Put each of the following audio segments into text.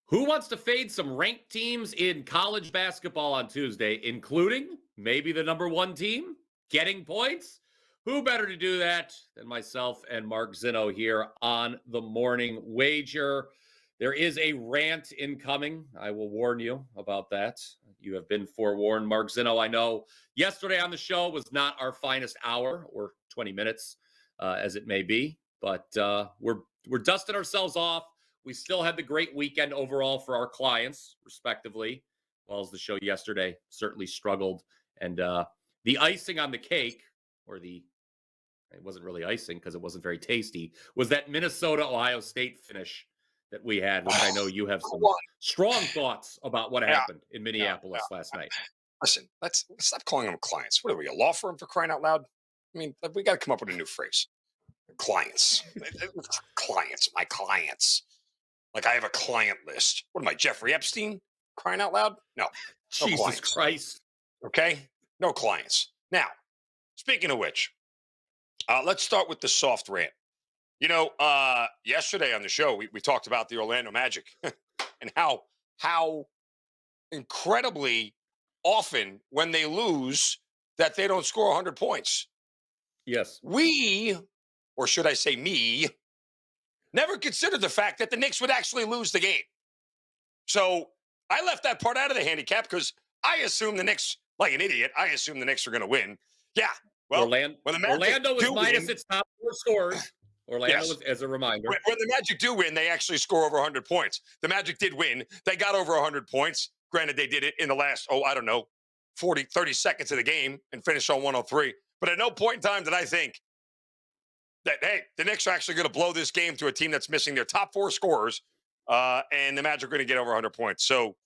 Who wants to fade some ranked teams in college basketball on Tuesday, including maybe the number one team getting points? Who better to do that than myself and Mark Zinno here on the Morning Wager? There is a rant incoming. I will warn you about that. You have been forewarned. Mark Zinno, I know yesterday on the show was not our finest hour or 20 minutes, as it may be, but we're dusting ourselves off. We still had the great weekend overall for our clients, respectively, well as the show yesterday certainly struggled. And the icing on the cake, or it wasn't really icing because it wasn't very tasty, was that Minnesota-Ohio State finish that we had, which I know you have some strong thoughts about what happened in Minneapolis last night. Listen, let's stop calling them clients. What are we, a law firm, for crying out loud? I mean, we got to come up with a new phrase. Clients. Clients, my clients. Like I have a client list. What am I, Jeffrey Epstein? Crying out loud? No. Jesus clients. Christ. Okay? No clients. Now, speaking of which, let's start with the soft rant. You know, yesterday on the show, we talked about the Orlando Magic and how incredibly often when they lose that they don't score 100 points. Yes. We, or should I say me, never considered the fact that the Knicks would actually lose the game. So I left that part out of the handicap because I assumed the Knicks, like an idiot, I assumed the Knicks were going to win. Yeah. Well, Orlando was minus its top four scores. Orlando was, as a reminder. When the Magic do win, they actually score over 100 points. The Magic did win. They got over 100 points. Granted, they did it in the last, 30 seconds of the game and finished on 103. But at no point in time did I think that, hey, the Knicks are actually going to blow this game to a team that's missing their top four scorers, and the Magic are going to get over 100 points. So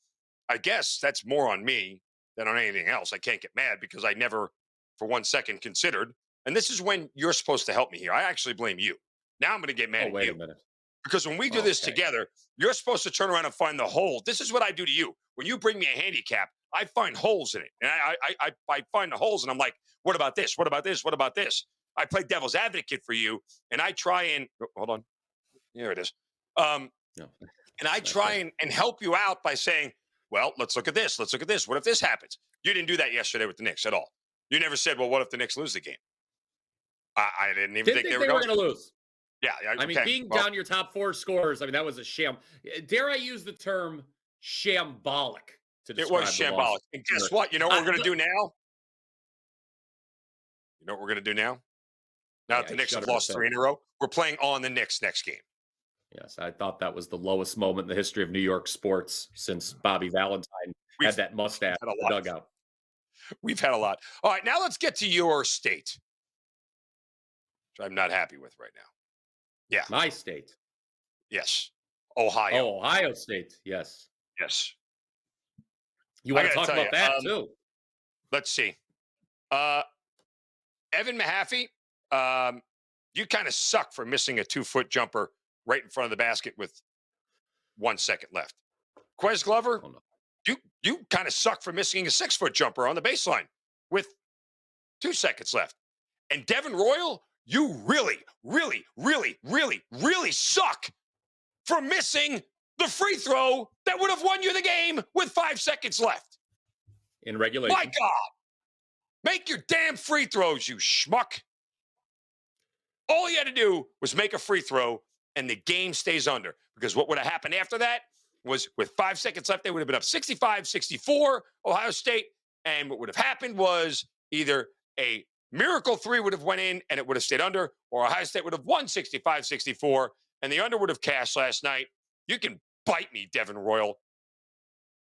I guess that's more on me than on anything else. I can't get mad because I never for 1 second considered. And this is when you're supposed to help me here. I actually blame you. Now I'm going to get mad at you. Wait a minute. Because when we do this together, you're supposed to turn around and find the hole. This is what I do to you. When you bring me a handicap, I find holes in it. And I find the holes and I'm like, what about this? What about this? What about this? I play devil's advocate for you. And I try and, hold on. Here it is. And I try and help you out by saying, well, let's look at this. Let's look at this. What if this happens? You didn't do that yesterday with the Knicks at all. You never said, well, what if the Knicks lose the game? I didn't even think they were going to lose. Yeah. I mean, being down your top four scorers, I mean, that was a sham. Dare I use the term shambolic to describe it? Was shambolic. And guess what? You know what we're going to do now? You know what we're going to do now? Now that the Knicks have lost 3 in a row, we're playing on the Knicks next game. Yes, I thought that was the lowest moment in the history of New York sports since Bobby Valentine had that mustache in the dugout. We've had a lot. All right, now let's get to your state, which I'm not happy with right now. Yeah. My state. Yes. Ohio. Oh, Ohio State. Yes. Yes. You want to talk about that too? Let's see. Evan Mahaffey, you kind of suck for missing a 2-foot jumper right in front of the basket with 1 second left. Quez Glover, you kind of suck for missing a 6-foot jumper on the baseline with 2 seconds left. And Devin Royal, you really, really, really, really, really suck for missing the free throw that would have won you the game with 5 seconds left. In regulation. My God. Make your damn free throws, you schmuck. All you had to do was make a free throw and the game stays under. Because what would have happened after that was with 5 seconds left, they would have been up 65-64, Ohio State. And what would have happened was either a miracle 3 would have went in and it would have stayed under, or Ohio State would have won 65-64 and the under would have cashed last night. You can bite me, Devin Royal.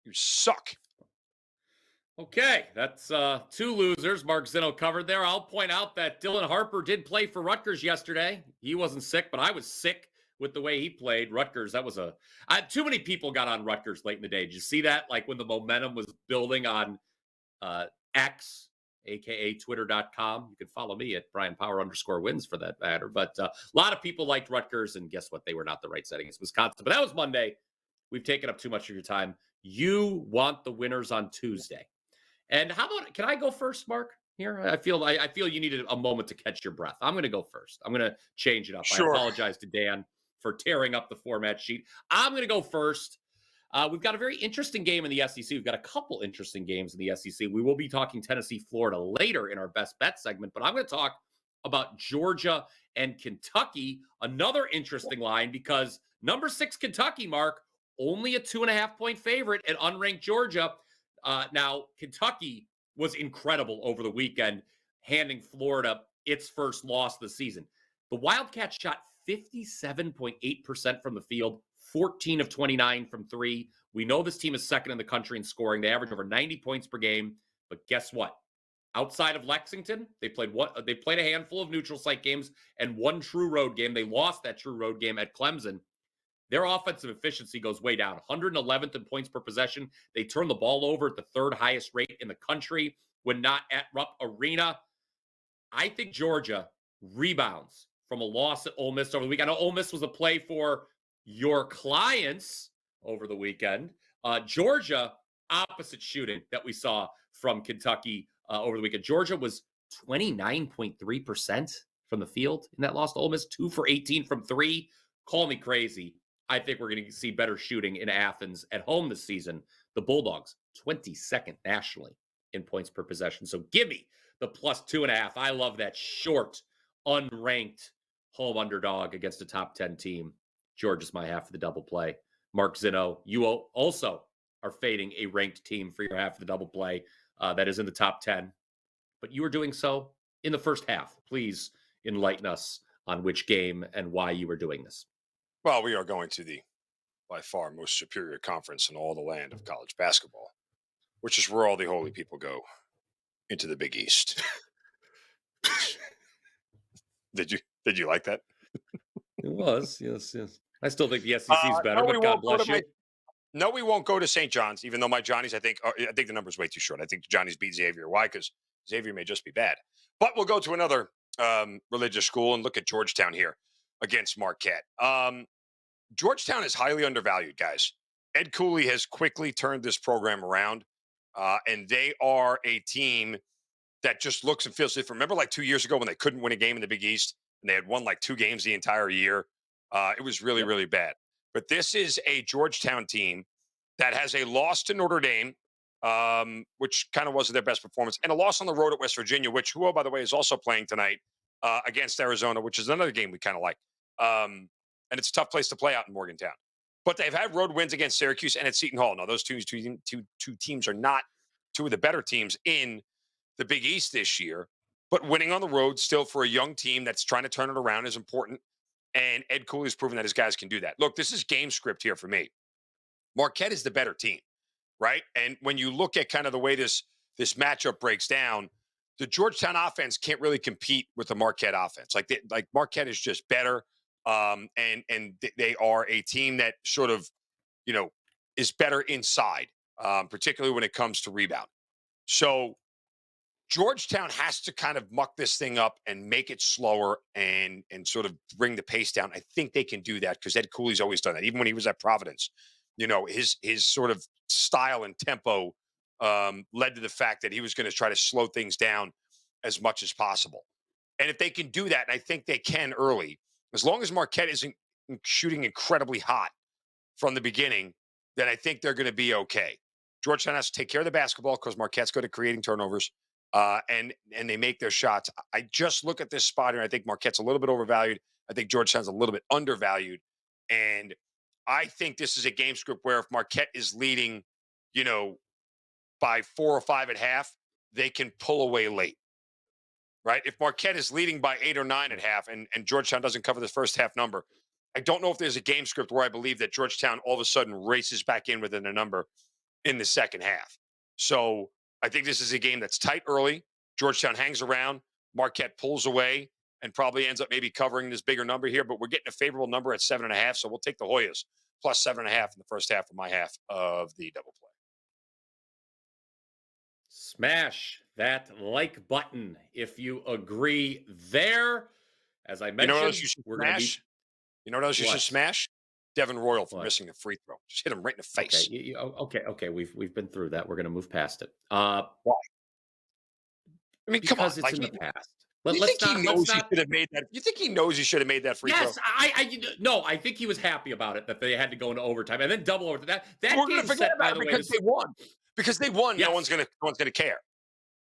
You suck. Okay, that's 2 losers Mark Zinno covered there. I'll point out that Dylan Harper did play for Rutgers yesterday. He wasn't sick, but I was sick with the way he played. Rutgers, that was too many people got on Rutgers late in the day. Did you see that? Like when the momentum was building on X, a.k.a. twitter.com. You can follow me at BryanPower_wins for that matter. But a lot of people liked Rutgers, and guess what? They were not the right setting. It's Wisconsin. But that was Monday. We've taken up too much of your time. You want the winners on Tuesday. And how about, can I go first, Mark, here? I feel you needed a moment to catch your breath. I'm going to go first. I'm going to change it up. Sure. I apologize to Dan for tearing up the format sheet. I'm going to go first. We've got a very interesting game in the SEC. We've got a couple interesting games in the SEC. We will be talking Tennessee, Florida later in our best bet segment, but I'm going to talk about Georgia and Kentucky. Another interesting line because number 6 Kentucky, Mark, only a 2.5-point favorite at unranked Georgia. Now, Kentucky was incredible over the weekend, handing Florida its first loss of the season. The Wildcats shot 57.8% from the field, 14 of 29 from three. We know this team is second in the country in scoring. They average over 90 points per game. But guess what? Outside of Lexington, they played a handful of neutral site games and one true road game. They lost that true road game at Clemson. Their offensive efficiency goes way down. 111th in points per possession. They turn the ball over at the third highest rate in the country when not at Rupp Arena. I think Georgia rebounds from a loss at Ole Miss over the weekend. I know Ole Miss was a play for your clients over the weekend. Georgia, opposite shooting that we saw from Kentucky over the weekend. Georgia was 29.3% from the field in that loss to Ole Miss, 2 for 18 from three. Call me crazy. I think we're going to see better shooting in Athens at home this season. The Bulldogs, 22nd nationally in points per possession. So give me the plus 2.5. I love that short, unranked home underdog against a top 10 team. Georgia's my half of the double play. Mark Zinno, you also are fading a ranked team for your half of the double play that is in the top 10. But you are doing so in the first half. Please enlighten us on which game and why you are doing this. Well, we are going to the by far most superior conference in all the land of college basketball, which is where all the holy people go into the Big East. Did you like that? It was, yes. I still think the SEC is better, no, but God bless you. No, we won't go to St. John's, even though my Johnnies, I think the number's way too short. I think Johnnies beat Xavier. Why? Because Xavier may just be bad. But we'll go to another religious school and look at Georgetown here against Marquette. Georgetown is highly undervalued, guys. Ed Cooley has quickly turned this program around, and they are a team that just looks and feels different. Remember, like 2 years ago when they couldn't win a game in the Big East and they had won like 2 games the entire year? It was really, really bad. But this is a Georgetown team that has a loss to Notre Dame, which kind of wasn't their best performance, and a loss on the road at West Virginia, which, who, by the way, is also playing tonight against Arizona, which is another game we kind of like. And it's a tough place to play out in Morgantown. But they've had road wins against Syracuse and at Seton Hall. Now, those two teams are not two of the better teams in the Big East this year, but winning on the road still for a young team that's trying to turn it around is important. And Ed Cooley's proven that his guys can do that. Look, this is game script here for me. Marquette is the better team, right? And when you look at kind of the way this matchup breaks down, the Georgetown offense can't really compete with the Marquette offense. Like Marquette is just better, and they are a team that sort of, is better inside, particularly when it comes to rebound. So Georgetown has to kind of muck this thing up and make it slower and sort of bring the pace down. I think they can do that because Ed Cooley's always done that. Even when he was at Providence, his sort of style and tempo led to the fact that he was going to try to slow things down as much as possible. And if they can do that, and I think they can early, as long as Marquette isn't shooting incredibly hot from the beginning, then I think they're going to be okay. Georgetown has to take care of the basketball because Marquette's good at creating turnovers. And they make their shots. I just look at this spot here. I think Marquette's a little bit overvalued. I think Georgetown's a little bit undervalued. And I think this is a game script where if Marquette is leading, by 4 or 5 at half, they can pull away late. Right? If Marquette is leading by 8 or 9 at half and Georgetown doesn't cover the first half number, I don't know if there's a game script where I believe that Georgetown all of a sudden races back in within a number in the second half. So I think this is a game that's tight early. Georgetown hangs around. Marquette pulls away and probably ends up maybe covering this bigger number here, but we're getting a favorable number at 7.5. So we'll take the Hoyas plus 7.5 in the first half of my half of the double play. Smash that like button if you agree there. As I mentioned, we're going to be. You know what else you should smash? Devin Royal for missing a free throw. Just hit him right in the face. Okay. We've been through that. We're going to move past it. Why? I mean, because come on. it's in the past. You Let's think he not. knows Let's he not. should have made that? You think he knows he should have made that free throw? Yes, no. I think he was happy about it that they had to go into overtime and then double overtime. That We're going to game forget set, by about it the way, because they won. Because they won, no one's yes. going to no one's going to care.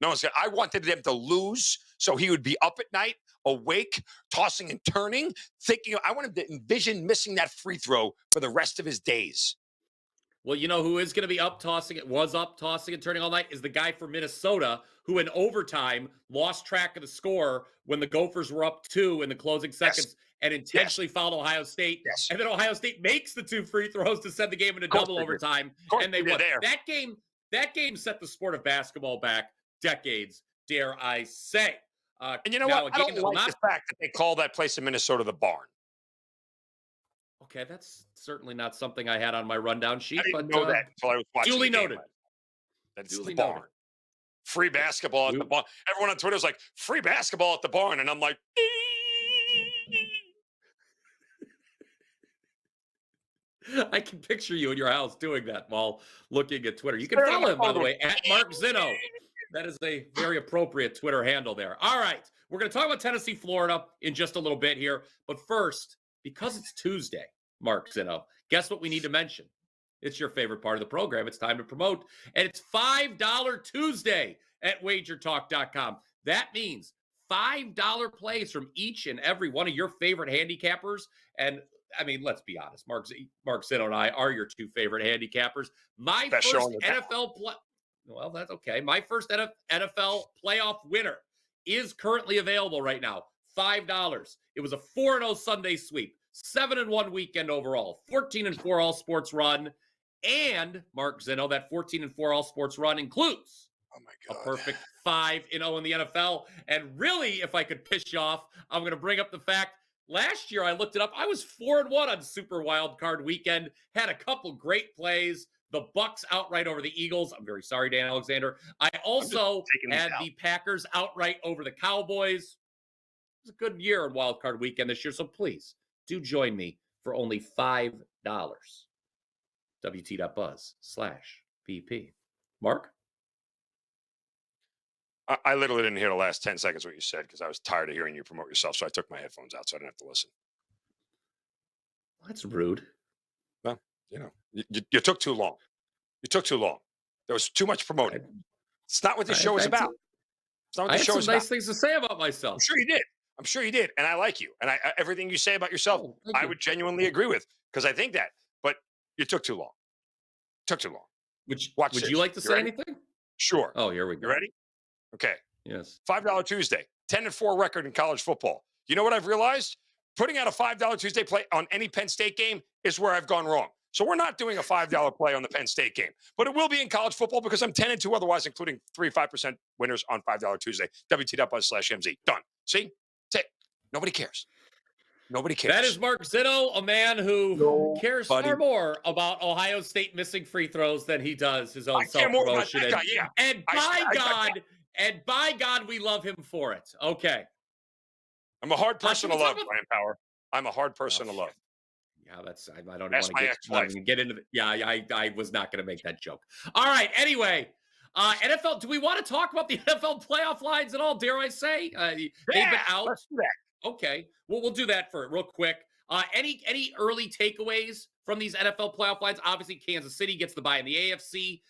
No one's going. I wanted them to lose so he would be up at night, awake, tossing and turning, thinking. I wanted to envision missing that free throw for the rest of his days. Well, you know who is going to be up tossing? It was up tossing and turning all night is the guy from Minnesota who, in overtime, lost track of the score when the Gophers were up 2 in the closing seconds Yes. and intentionally fouled Ohio State. Yes. And then Ohio State makes the 2 free throws to send the game into Of course double they did. overtime, Of course and they they did won. there. That game set the sport of basketball back decades, dare I say. And you know now, what? a I game don't that will like not. the fact that they call that place in Minnesota the barn. Okay, that's certainly not something I had on my rundown sheet, I didn't but know that until I was watching duly the game noted. last night. That it's Duly the barn. noted. Free basketball at the barn. Everyone on Twitter was like, free basketball at the barn. And I'm like, I can picture you in your house doing that while looking at Twitter. You can staring at follow my him, by phone the going, way, at Mark Zinno. That is a very appropriate Twitter handle there. All right. We're going to talk about Tennessee, Florida in just a little bit here. But first, because it's Tuesday, Mark Zinno, guess what we need to mention? It's your favorite part of the program. It's time to promote. And it's $5 Tuesday at WagerTalk.com. That means $5 plays from each and every one of your favorite handicappers. And I mean, let's be honest. Mark Zinno and I are your 2 favorite handicappers. My best show first on the NFL play. Well, that's okay. My first NFL playoff winner is currently available right now. $5. It was a 4-0 Sunday sweep, 7-1 weekend overall, 14-4 all sports run, and Mark Zinno, that 14-4 all sports run includes Oh my a God. perfect 5-0 in the NFL. And really, if I could piss you off, I'm going to bring up the fact last year I looked it up. I was 4-1 on Super Wild Card Weekend. Had a couple great plays. The Bucks outright over the Eagles. I'm very sorry, Dan Alexander. I also had the Packers outright over the Cowboys. It was a good year in Wild Card Weekend this year. So please do join me for only $5. WT.buzz/BP. Mark? I literally didn't hear the last 10 seconds of what you said because I was tired of hearing you promote yourself. So I took my headphones out so I didn't have to listen. That's rude. Well, you took too long. You took too long. There was too much promoting. It's not what this show is about. It's not what I this had show some is nice about. things to say about myself. I'm sure you did. I'm sure you did. And I like you. And everything you say about yourself, Thank I you. would genuinely agree with because I think that. But you took too long. Took too long. Would this. you like to say ready? anything? Sure. Oh, here we go. You ready? Okay. Yes. $5 Tuesday, 10-4 record in college football. You know what I've realized? Putting out a $5 Tuesday play on any Penn State game is where I've gone wrong. So we're not doing a $5 play on the Penn State game, but it will be in college football because I'm 10-2 otherwise, including 5% winners on $5 Tuesday. WT.buzz/MZ. Done. See? That's it. Nobody cares. Nobody cares. That is Mark Zinno, a man who cares far Nobody- more about Ohio State missing free throws than he does his own I care more about self-promotion. that guy, yeah. And by God, we love him for it. Okay. I'm a hard person to should we love, talk about- Brian Power. I'm a hard person to Oh, love. Yeah, I don't That's want my to ex-wife. get into the. Yeah, I was not going to make that joke. All right. Anyway, NFL. Do we want to talk about the NFL playoff lines at all? Dare I say they've been out? Let's do that. Okay. Well, we'll do that for real quick. Any early takeaways from these NFL playoff lines? Obviously, Kansas City gets the bye in the AFC.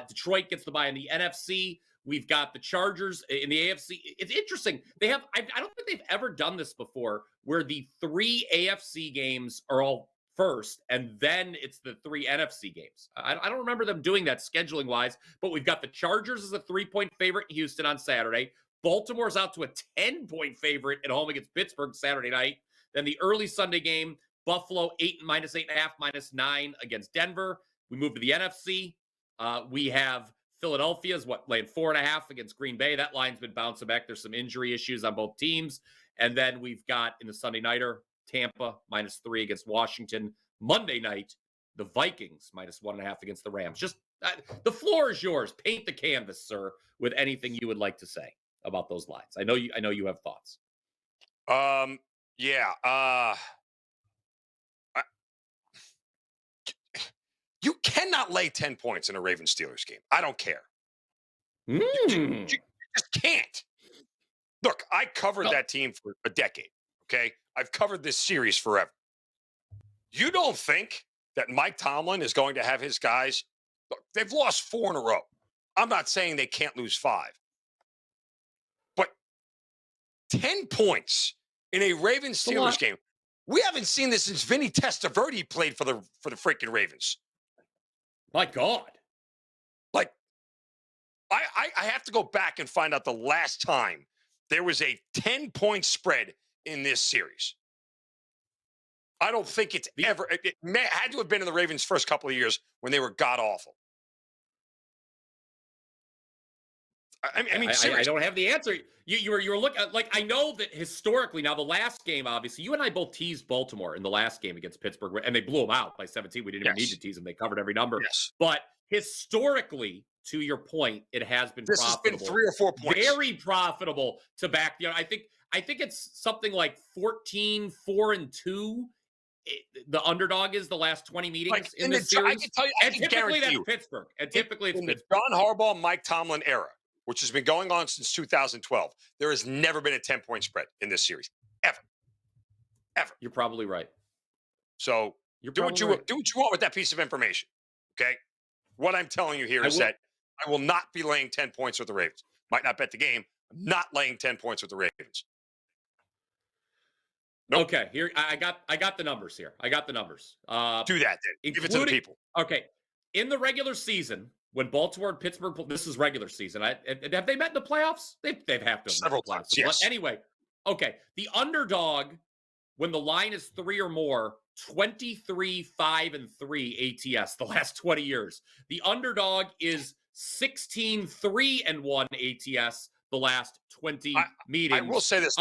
Detroit gets the bye in the NFC. We've got the Chargers in the AFC. It's interesting. I don't think they've ever done this before where the 3 AFC games are all first and then it's the 3 NFC games. I don't remember them doing that scheduling wise, but we've got the Chargers as a 3-point favorite in Houston on Saturday. Baltimore's out to a 10-point favorite at home against Pittsburgh Saturday night. Then the early Sunday game, Buffalo -8.5, -9 against Denver. We move to the NFC. We have Philadelphia's laying 4.5 against Green Bay. That line's been bouncing back. There's some injury issues on both teams. And then we've got in the Sunday nighter, Tampa -3 against Washington. Monday night, the Vikings -1.5 against the Rams. Just the floor is yours. Paint the canvas, sir, with anything you would like to say about those lines. I know you have thoughts. Yeah. You cannot lay 10 points in a Ravens Steelers game. I don't care. You just can't. Look, I covered No, that team for a decade. Okay, I've covered this series forever. You don't think that Mike Tomlin is going to have his guys? Look, they've lost 4 in a row. I'm not saying they can't lose 5, but 10 points in a Ravens it's a Steelers lot. game. We haven't seen this since Vinny Testaverde played for the freaking Ravens. My God. Like, I have to go back and find out the last time there was a 10-point spread in this series. I don't think it's The ever. Had to have been in the Ravens' first couple of years when they were god awful. I mean, I seriously. don't have the answer. You were looking like I know that historically. Now the last game, obviously, you and I both teased Baltimore in the last game against Pittsburgh, and they blew them out by 17. We didn't even need to Yes, tease them; they covered every number. yes. But historically, to your point, it has been This has been profitable, 3 or 4 points. very profitable to back. I think it's something like 14, 4-2. The underdog is the last 20 Like meetings in in the, this I can series, tell you, I and can typically guarantee that's you, Pittsburgh, and in, typically it's in the Pittsburgh. John Harbaugh, Mike Tomlin era, which has been going on since 2012, there has never been a 10-point spread in this series, ever, ever. You're probably right. So You're do what probably you right. do what you want with that piece of information. Okay. What I'm telling you here I is will. that I will not be laying 10 points with the Ravens. Might not bet the game. I'm not laying 10 points with the Ravens. Nope. Okay, here I got the numbers here. I got the numbers. Do that then. Give it to the Including people. okay, in the regular season when Baltimore and Pittsburgh, this is regular season. Have they met in the playoffs? They've have to have met in Several the playoffs. times. Yes. Anyway, okay, the underdog when the line is 3 or more, 23 5-3 ATS the last 20 years. The underdog is 16 3-1 ATS the last I 20 I will meetings. say this.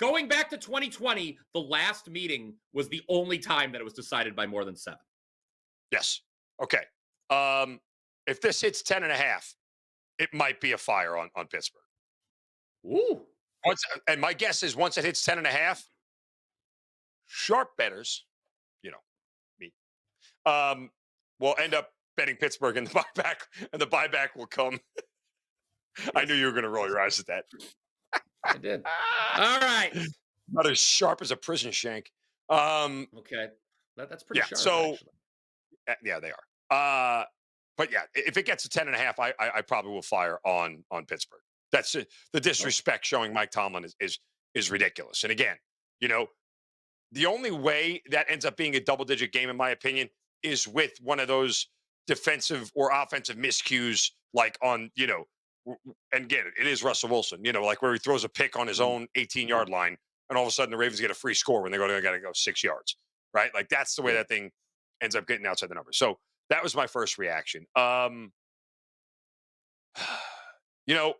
Going back to 2020, the last meeting was the only time that it was decided by more than 7. Yes. Okay. If this hits 10.5, it might be a fire on Pittsburgh. Ooh. And my guess is once it hits 10.5, sharp betters, you know, me, will end up betting Pittsburgh in the buyback, and the buyback will come. I knew Yes, you were going to roll your eyes at that. I did. All right. Not as sharp as a prison shank. Um, Okay. That's pretty yeah. sharp, So actually. yeah, they are. But yeah, if it gets to 10.5, I probably will fire on Pittsburgh. That's it. The Oh, disrespect showing Mike Tomlin is ridiculous. And again, you know, the only way that ends up being a double digit game, in my opinion, is with one of those defensive or offensive miscues, like on, and get it is Russell Wilson, like where he throws a pick on his mhm. own 18-yard line, and all of a sudden the Ravens get a free score when they got to go 6 yards, right? Like that's the way Yeah. that thing ends up getting outside the numbers. So that was my first reaction. You know,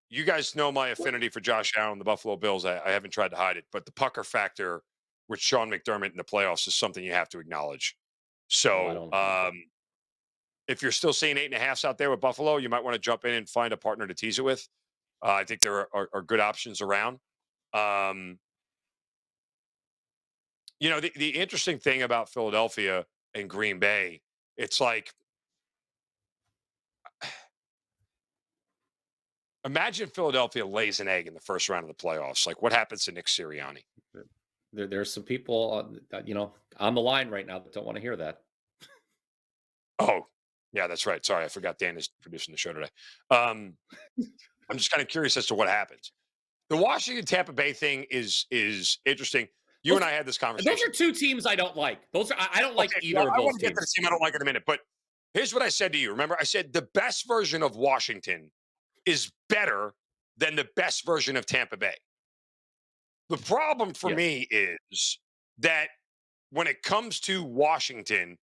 you guys know my affinity for Josh Allen, the Buffalo Bills. I haven't tried to hide it, but the pucker factor with Sean McDermott in the playoffs is something you have to acknowledge. Oh, I So, don't. if you're still seeing 8.5s out there with Buffalo, you might want to jump in and find a partner to tease it with. I think there are good options around. Um, the interesting thing about Philadelphia and Green Bay, it's like, imagine Philadelphia lays an egg in the first round of the playoffs. Like, what happens to Nick Sirianni? There's some people on the line right now that don't want to hear that. Oh, yeah, that's right. Sorry, I forgot Dan is producing the show today. Um, I'm just kind of curious as to what happens. The Washington Tampa Bay thing is interesting. You Those, and I had this those conversation. are two teams I don't like. I don't like Okay, well, either of I those want to get to the teams. team I don't like in a minute, but here's what I said to you. Remember, I said the best version of Washington is better than the best version of Tampa Bay. The problem for Yes. me is that when it comes to Washington,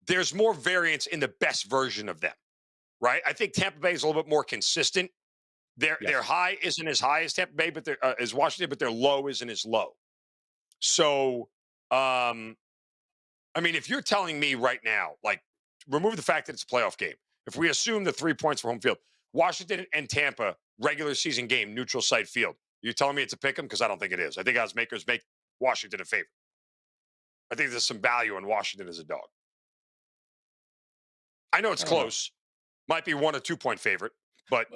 there's more variance in the best version of them, right? I think Tampa Bay is a little bit more consistent. Their Yes. high isn't as high as Tampa Bay, but as Washington, but their low isn't as low. So, um, I mean, if you're telling me right now, like, remove the fact that it's a playoff game. If we assume the 3 points for home field, Washington and Tampa regular season game, neutral site field. You telling me it's a pick 'em? Because I don't think it is. I think odds makers make Washington a favorite. I think there's some value in Washington as a dog. I know it's I don't know. close. Might be 1 or 2 point favorite, but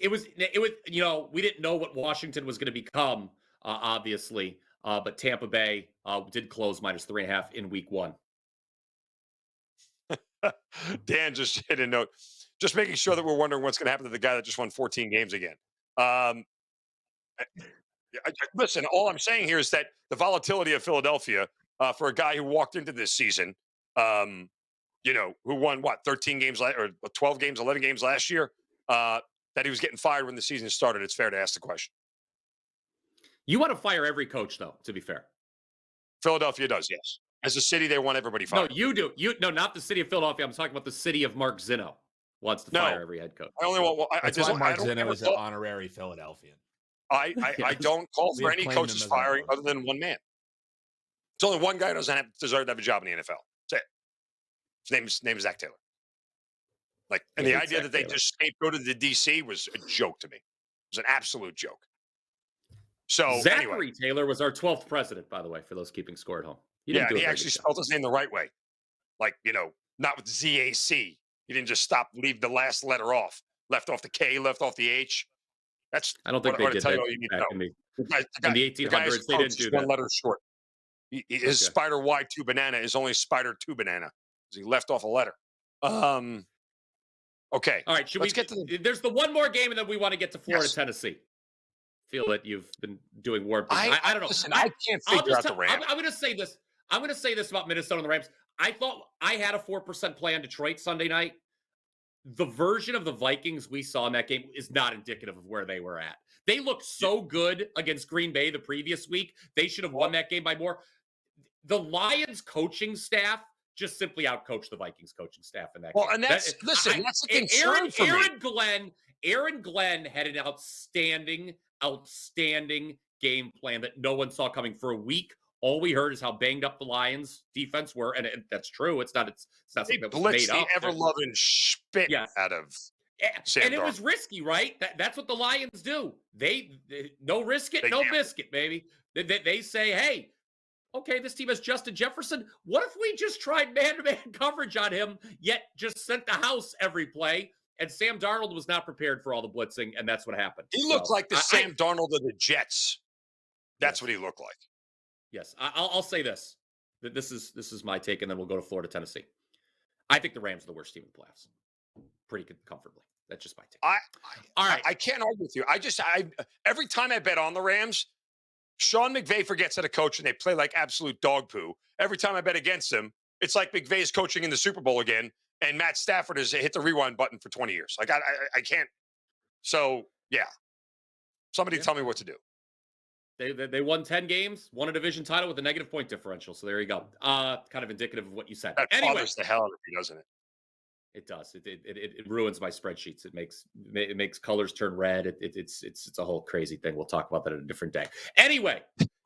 we didn't know what Washington was going to become, obviously, but Tampa Bay did close -3.5 in week 1. Dan just hit a note, just making sure that we're wondering what's going to happen to the guy that just won 14 games again. Um, Listen, all I'm saying here is that the volatility of Philadelphia for a guy who walked into this season, um, who won what 13 games or 12 games, 11 games last year, that he was getting fired when the season started. It's fair to ask the question. You want to fire every coach, though, to be fair. Philadelphia does, yes. As a city, they want everybody No, fired. you do. No, not the city of Philadelphia. I'm talking about the city of Mark Zinno wants to fire every head coach. I only want. That's why Mark Zinno is an honorary Philadelphian. I don't call for any coaches firing other than one man. It's only one guy who doesn't deserve to have a job in the NFL. That's it. His name is Zach Taylor. And the idea that they just scapegoated the DC was a joke to me. It was an absolute joke. So Zachary Taylor was our 12th president, by the way, for those keeping score at home. He actually spelled his name the right way. Not with ZAC. He didn't just leave the last letter off. Left off the K, left off the H. I don't think they did that back in the 1800s. They didn't do that. One letter short. His Spider Y2 banana is only Spider 2 banana because he left off a letter. Okay. All right. Let's get to there's the one more game, and then we want to get to Florida, Tennessee. Feel that you've been doing warm. I don't know. Listen, I can't figure out the Rams. I'm going to say this. I'm going to say this about Minnesota and the Rams. I thought I had a 4% play on Detroit Sunday night. The version of the Vikings we saw in that game is not indicative of where they were at. They looked so good against Green Bay the previous week. They should have won that game by more. The Lions coaching staff just simply outcoached the Vikings coaching staff in that game. And that's a concern for me. Aaron Glenn had an outstanding game plan that no one saw coming for a week. All we heard is how banged up the Lions defense were, and that's true. It's not something that was made up. The ever-loving spit out of Sam and it was risky, right? That's what the Lions do. They no risk it, no biscuit, baby. They say, hey, okay, this team has Justin Jefferson. What if we just tried man-to-man coverage on him, yet just sent the house every play? And Sam Darnold was not prepared for all the blitzing, and that's what happened. He looked like the Sam Darnold of the Jets. That's what he looked like. Yes, I'll say this. This is my take, and then we'll go to Florida, Tennessee. I think the Rams are the worst team in the playoffs, pretty comfortably. That's just my take. All right, I can't argue with you. Every time I bet on the Rams, Sean McVay forgets how to coach, and they play like absolute dog poo. Every time I bet against him, it's like McVay's coaching in the Super Bowl again, and Matt Stafford has hit the rewind button for 20 years. I can't. So yeah, somebody tell me what to do. They won 10 games, won a division title with a negative point differential. So there you go. Kind of indicative of what you said. That bothers the hell out of me, doesn't it? It does. It ruins my spreadsheets. It makes colors turn red. It's a whole crazy thing. We'll talk about that at a different day. Anyway,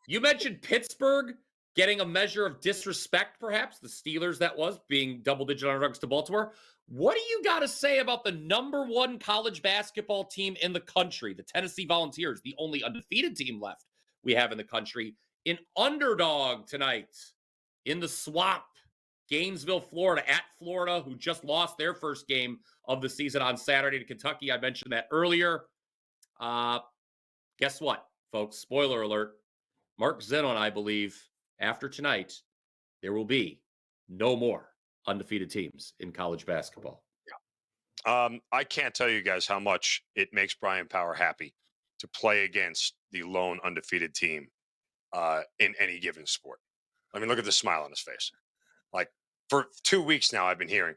you mentioned Pittsburgh getting a measure of disrespect, perhaps the Steelers. That was being double-digit underdogs to Baltimore. What do you got to say about the number one college basketball team in the country, the Tennessee Volunteers, the only undefeated team left we have in the country, an underdog tonight in the swamp, Gainesville, Florida, at Florida, who just lost their first game of the season on Saturday to Kentucky. I mentioned that earlier. Guess what, folks? Spoiler alert. Mark Zinno and I believe after tonight, there will be no more undefeated teams in college basketball. Yeah. I can't tell you guys how much it makes Brian Power happy to play against the lone undefeated team in any given sport. I mean, look at the smile on his face. Like, for 2 weeks now, I've been hearing,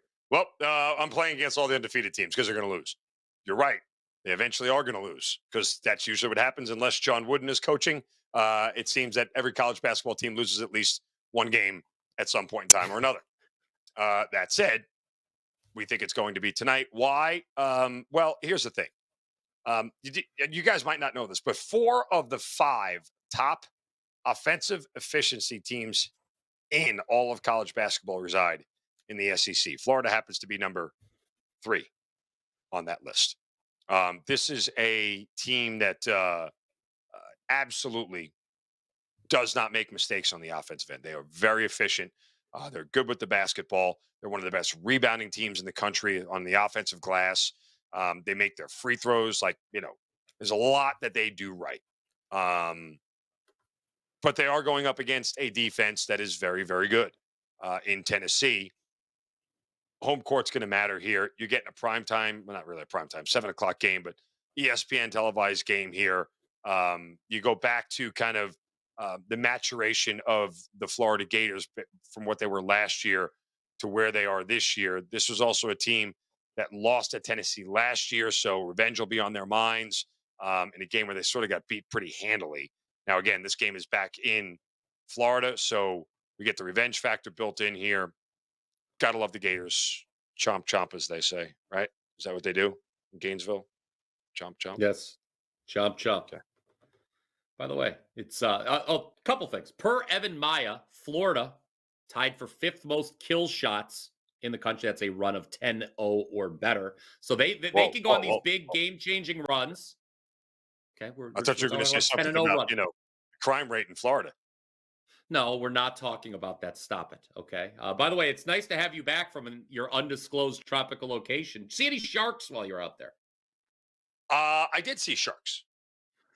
I'm playing against all the undefeated teams because they're going to lose. You're right. They eventually are going to lose because that's usually what happens unless John Wooden is coaching. It seems that every college basketball team loses at least one game at some point in time or another. That said, we think it's going to be tonight. Why? Well, here's the thing. You guys might not know this, but 4 of the 5 top offensive efficiency teams in all of college basketball reside in the SEC. Florida happens to be number 3 on that list. This is a team that absolutely does not make mistakes on the offensive end. They are very efficient. They're good with the basketball. They're one of the best rebounding teams in the country on the offensive glass. They make their free throws. Like, there's a lot that they do right. But they are going up against a defense that is very, very good in Tennessee. Home court's going to matter here. You're getting a prime time, well, not really a prime time, 7 o'clock game, but ESPN televised game here. You go back to kind of the maturation of the Florida Gators from what they were last year to where they are this year. This was also a team that lost at Tennessee last year, so revenge will be on their minds in a game where they sort of got beat pretty handily. Now, again, this game is back in Florida, so we get the revenge factor built in here. Gotta love the Gators. Chomp, chomp, as they say, right? Is that what they do in Gainesville? Chomp, chomp? Yes. Chomp, chomp. Okay. By the way, it's a couple things. Per Evan Maya, Florida tied for 5th most kill shots in the country. That's a run of 10-0 or better. So they can go on these big game-changing runs. Okay, I thought you were going to say something about, crime rate in Florida. No, we're not talking about that. Stop it. Okay. By the way, it's nice to have you back from your undisclosed tropical location. See any sharks while you're out there? I did see sharks.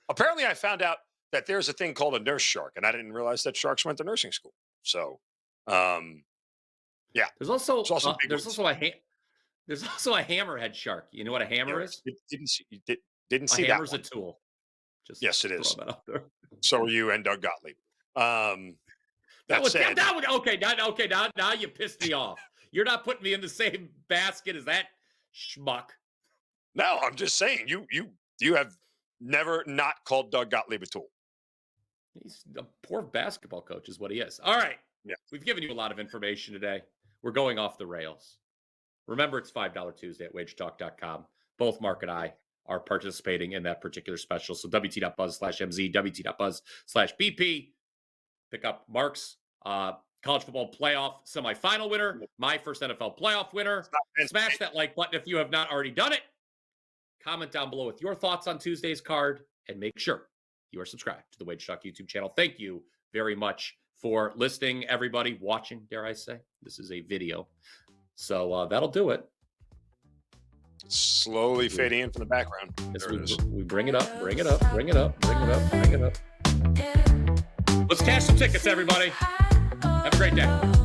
Apparently, I found out that there's a thing called a nurse shark, and I didn't realize that sharks went to nursing school. So, yeah. There's also a hammerhead shark. You know what a hammer is? Didn't see that. A hammer's a tool. Yes, it is. That out there. So are you and Doug Gottlieb. Now you pissed me off. You're not putting me in the same basket as that schmuck. No, I'm just saying you have never not called Doug Gottlieb a tool. He's a poor basketball coach is what he is. All right. Yeah. We've given you a lot of information today. We're going off the rails. Remember, it's $5 Tuesday at WagerTalk.com. Both Mark and I are participating in that particular special. So WT.buzz/MZ, WT.buzz/BP. Pick up Mark's college football playoff semifinal winner, my first NFL playoff winner. Smash that like button if you have not already done it. Comment down below with your thoughts on Tuesday's card, and make sure you are subscribed to the WagerTalk YouTube channel. Thank you very much for listening, everybody, watching, dare I say. This is a video. So that'll do it. Slowly fading in from the background. Yes, we bring it up, bring it up, bring it up, bring it up, bring it up. Let's cash some tickets, everybody. Have a great day.